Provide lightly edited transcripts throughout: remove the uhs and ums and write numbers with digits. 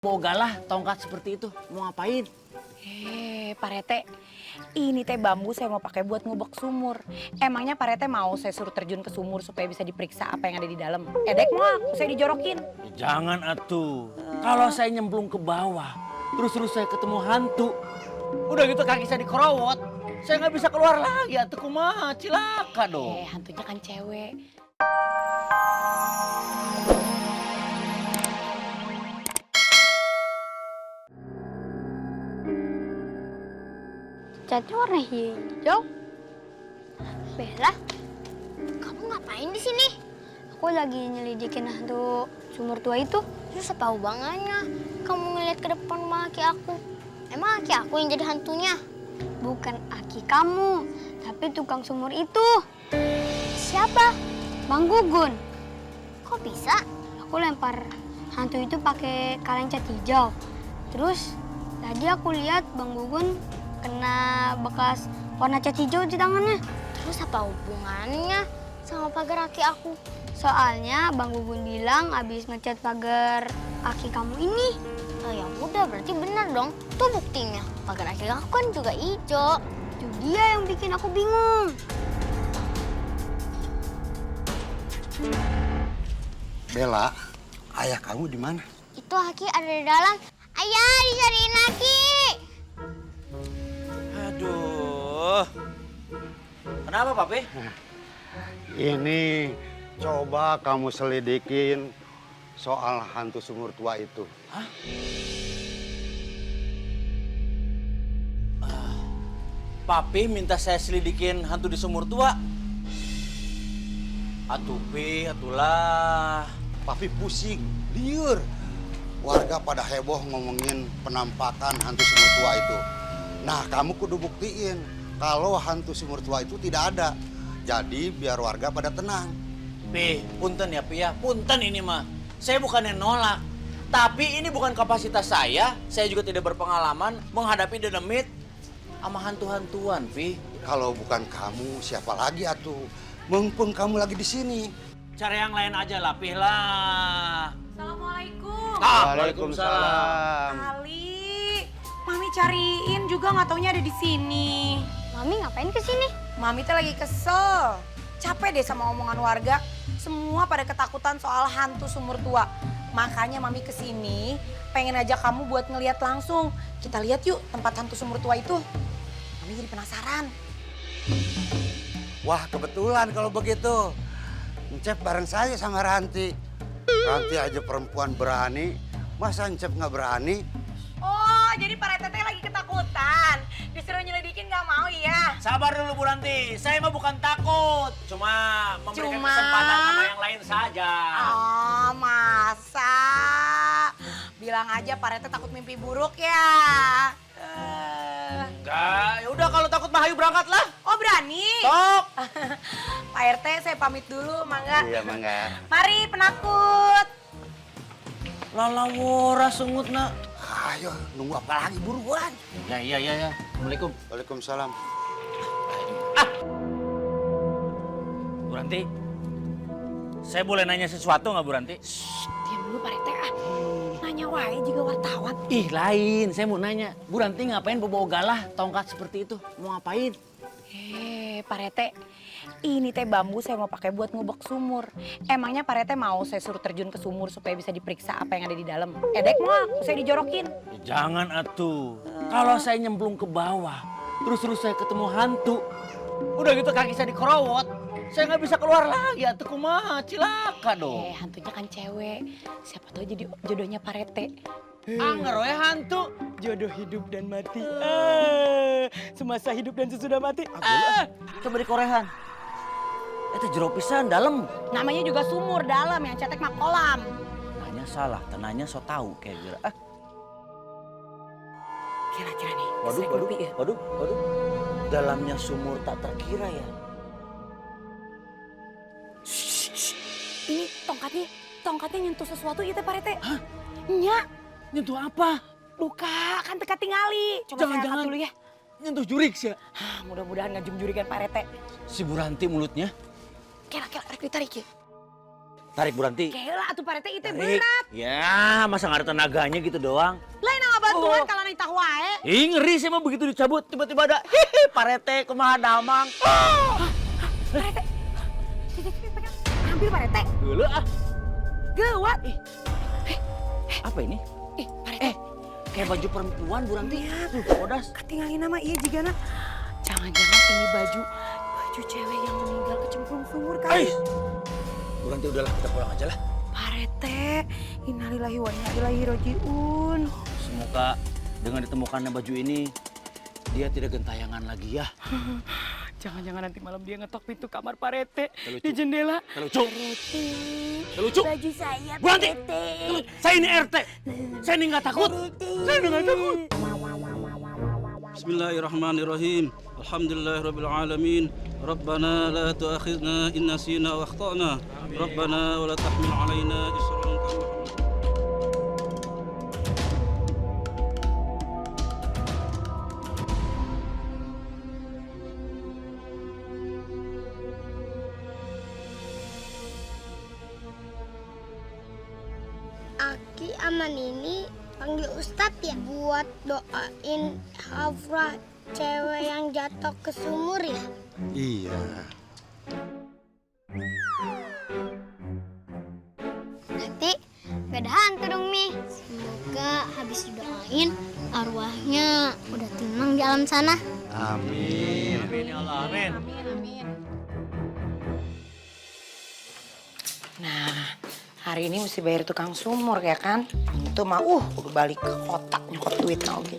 Bogalah tongkat seperti itu, mau ngapain? Pak Rete, ini teh bambu saya mau pakai buat ngubek sumur. Emangnya Pak Rete mau saya suruh terjun ke sumur supaya bisa diperiksa apa yang ada di dalam? Dek mau saya dijorokin. Jangan atuh. Kalau saya nyemplung ke bawah, terus saya ketemu hantu. Udah gitu kaki saya dikerowot, saya nggak bisa keluar lagi. Atuh kumaha, cilaka dong. Hantunya kan cewek. Catnya warna hijau. Bella, kamu ngapain di sini? Aku lagi nyelidikin hantu sumur tua itu. Terus apa hubungannya kamu ngeliat ke depan sama aki aku? Emang aki aku yang jadi hantunya? Bukan aki kamu, tapi tukang sumur itu. Siapa? Bang Gugun. Kok bisa? Aku lempar hantu itu pakai kaleng cat hijau. Terus tadi aku lihat Bang Gugun kena bekas warna cat hijau di tangannya. Terus apa hubungannya sama pagar aki aku? Soalnya Bang Gugun bilang abis ngecat pagar aki kamu ini. Oh ya udah, berarti benar dong. Tuh buktinya. Pagar aki aku kan juga hijau. Itu dia yang bikin aku bingung. Bella, ayah kamu di mana? Itu aki ada di dalam. Ayah, dicariin aki. Aduh. Kenapa, Papi? Ini coba kamu selidikin soal hantu sumur tua itu. Hah? Papi minta saya selidikin hantu di sumur tua. Atuh, Pi, atulah. Papi pusing, liur. Warga pada heboh ngomongin penampakan hantu sumur tua itu. Nah, kamu kudu buktiin kalau hantu sumur tua itu tidak ada. Jadi biar warga pada tenang. Pi, punten ya, Pi ya. Punten ini mah. Saya bukannya nolak. Tapi ini bukan kapasitas saya. Saya juga tidak berpengalaman menghadapi dinamit sama hantu-hantuan, Pi. Kalau bukan kamu, siapa lagi atuh? Mumpung kamu lagi di sini. Cari yang lain aja lah, Pi lah. Assalamualaikum. Waalaikumsalam. Ali, Mami cariin juga nggak taunya ada di sini. Mami ngapain ke sini? Mami tuh lagi kesel. Capek deh sama omongan warga. Semua pada ketakutan soal hantu sumur tua. Makanya Mami kesini pengen ajak kamu buat ngeliat langsung. Kita lihat yuk tempat hantu sumur tua itu. Mami jadi penasaran. Wah, kebetulan kalau begitu. Encep bareng saya sama Ranti. Ranti aja perempuan berani. Masa Encep nggak berani? Oh, jadi Pak Rete lagi ketakutan. Disuruh nyelidikin nggak mau ya? Sabar dulu, Bu Ranti. Saya mah bukan takut. Cuma memberikan kesempatan sama yang lain saja. Oh, masa? Bilang aja Pak Rete takut mimpi buruk ya. Enggak, ya udah kalau takut mah ayo berangkat lah. Oh, berani? Sok. Pak RT saya pamit dulu, Mangga. Iya, Mangga. Mari penakut. Lala wora sungut nak. Ayo, nunggu apa lagi buruan? Ya. Assalamualaikum. Waalaikumsalam. Bu Ranti, saya boleh nanya sesuatu nggak Bu Ranti? Diam dulu Pak RT ah. Nanya wae juga wartawan. Ih lain, saya mau nanya. Bu Ranti ngapain bawa galah tongkat seperti itu? Mau ngapain? Pak RT, ini teh bambu saya mau pakai buat ngubek sumur. Emangnya Pak RT mau saya suruh terjun ke sumur supaya bisa diperiksa apa yang ada di dalam? Dek mau saya dijorokin. Jangan atuh. Kalau saya nyemplung ke bawah, terus saya ketemu hantu. Udah gitu kaki saya dikerowot, saya nggak bisa keluar lagi. Atuh kumaha, cilaka dong. Hantunya kan cewek. Siapa tahu jadi jodohnya Pak RT. Anger we hantu. Jodoh hidup dan mati. Semasa hidup dan sesudah mati. Coba di korehan. Itu jero pisan dalam. Namanya juga sumur dalam yang cetek mah kolam. Nanya salah, tenanya so tahu kayak gitu. Kira-kira nih. Waduh. Dalamnya sumur tak terkira ya. Ini tongkatnya nyentuh sesuatu ya teh Pak RT. Hah? Nya, Nyentuh apa? luka kan teka tingali. Coba saya angkat dulu ya. Nyentuh jurik sih. Mudah-mudahan ngajung jurikan Pak RT. Si Bu Ranti mulutnya. Kira-kira rek ditarik ya. Tarik Bu Ranti. Kela atuh Pak RT itu Tarik. berat. Ya, masa nggak ada tenaganya gitu doang. Lain nggak bantuan Oh. kalau nitah wae. Ih, ngeri sih mah begitu dicabut tiba-tiba ada hihi Pak Rete kumaha damang. Ambil Pak RT. Geuleuh ah. Gawat. Apa ini? Pak RT. Kayak baju perempuan Bu Ranti. Iya. Tuh, bodas. Ketinggalin nama iya jigana. Jangan-jangan ini baju cewek yang meninggal kecemplung sumur kali. Bu Ranti udahlah kita pulang aja lah. Pak RT, innalillahi wa inna ilaihi rajiun. Semoga dengan ditemukannya baju ini dia tidak gentayangan lagi ya. Jangan-jangan nanti malam dia ngetok pintu kamar Pak RT Lucu. di jendela. Lucu. Lucu. Baju saya, Bu Ranti. Saya ini RT. Saya ini nggak takut. Saya ini nggak takut. Bismillahirrahmanirrahim. Alhamdulillahirabbil alamin. Rabbana la tu'akhidna in nasina wa akhtana. Rabbana wa la tahmil 'alaina isran kama Aki sama Nini panggil Ustadz ya buat doain Hafrah cewek yang jatuh ke sumur ya. Iya. Berarti gak ada hantu dong Mi. Semoga habis didoain arwahnya udah tenang di alam sana. Amin. Amin ya Allah, amin. Nah, hari ini mesti bayar tukang sumur ya kan? Itu mah udah balik ke kota nyokot duit nah oke.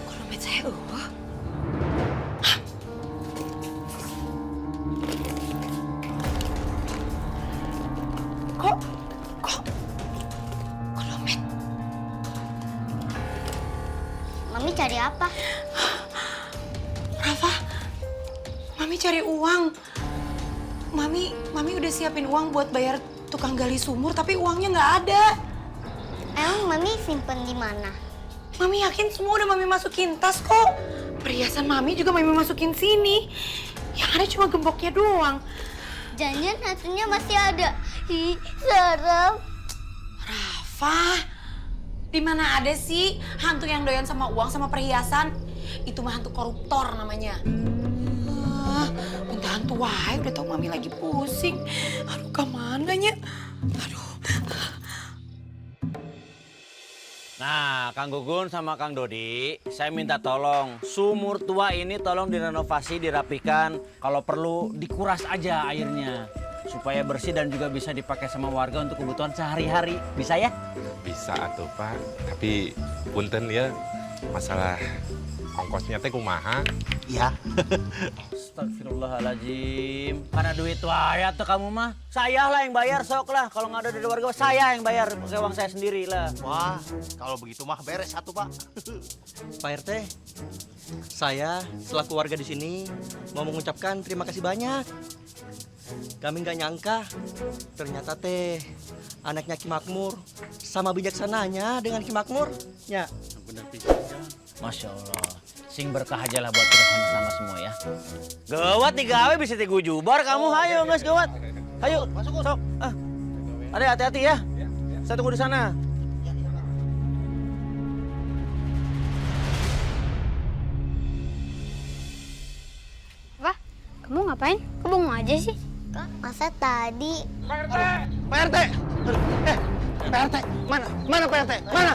Kalau met saya Kok dompet? Mami cari apa? Rafa, Mami cari uang. Mami udah siapin uang buat bayar tukang gali sumur, tapi uangnya nggak ada. Emang Mami simpen di mana? Mami yakin semua udah Mami masukin tas kok. Perhiasan Mami juga Mami masukin sini. Yang ada cuma gemboknya doang. Jangan hantunya masih ada. Ih, serem. Rafa, di mana ada sih hantu yang doyan sama uang sama perhiasan? Itu mah hantu koruptor namanya. Minta hantu wae, udah tau Mami lagi pusing. Aduh, kemana nya? Aduh. Nah, Kang Gugun sama Kang Dodi, saya minta tolong sumur tua ini tolong direnovasi, dirapikan. Kalau perlu dikuras aja airnya supaya bersih dan juga bisa dipakai sama warga untuk kebutuhan sehari-hari. Bisa ya? Bisa atuh Pak, tapi punten ya masalah ongkosnya teh kumaha. Iya. Astagfirullahaladzim. Karena duit wae tuh kamu mah. Saya lah yang bayar sok lah. Kalau nggak ada dari warga saya yang bayar. Pakai uang saya sendiri lah. Wah, kalau begitu mah beres satu, Pak. Pak RT, saya selaku warga di sini mau mengucapkan terima kasih banyak. Kami nggak nyangka, ternyata teh anaknya Ki Makmur sama bijaksananya dengan Ki Makmur. Ya, Bener pisan. Masya Allah. Sing berkah aja lah buat kita sama-sama semua ya. Gawat digawe bisa jubar kamu. Hayo guys gawat. Hayo masuk sok. Ada hati-hati ya. Saya tunggu di sana. Wah, kamu ngapain? Kok bengong aja sih? Kak, masa tadi Pak RT, Pak RT, mana Pak RT, mana?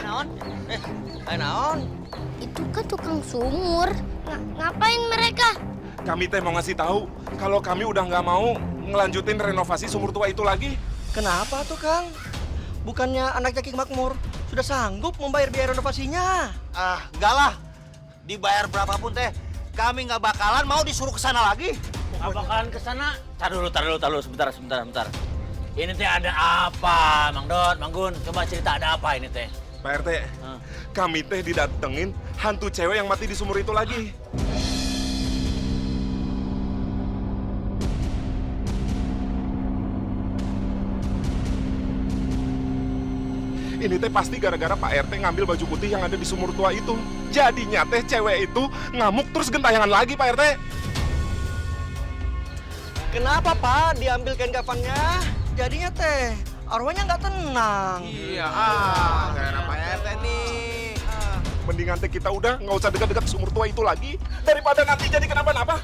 Naon? Naon? itu kan tukang sumur. Ngapain mereka? Kami teh mau ngasih tahu kalau kami udah nggak mau ngelanjutin renovasi sumur tua itu lagi. Kenapa tuh Kang? Bukannya anaknya Ki Makmur sudah sanggup membayar biaya renovasinya? Ah, enggak lah. Dibayar berapapun teh, kami nggak bakalan mau disuruh ke sana lagi. Nggak bakalan ke sana. Tar dulu, sebentar. Ini teh ada apa, Mang Dot, Mang Gun? Coba cerita ada apa ini teh? Pak RT, kami teh didatengin hantu cewek yang mati di sumur itu lagi. Ini teh pasti gara-gara Pak RT ngambil baju putih yang ada di sumur tua itu. Jadinya teh cewek itu ngamuk terus gentayangan lagi Pak RT. Kenapa Pak diambil kain kafannya? Jadinya teh arwahnya nggak tenang. Iya, gara-gara Pak RT nih. Mendingan teh kita udah nggak usah dekat-dekat sumur tua itu lagi daripada nanti jadi kenapa-napa.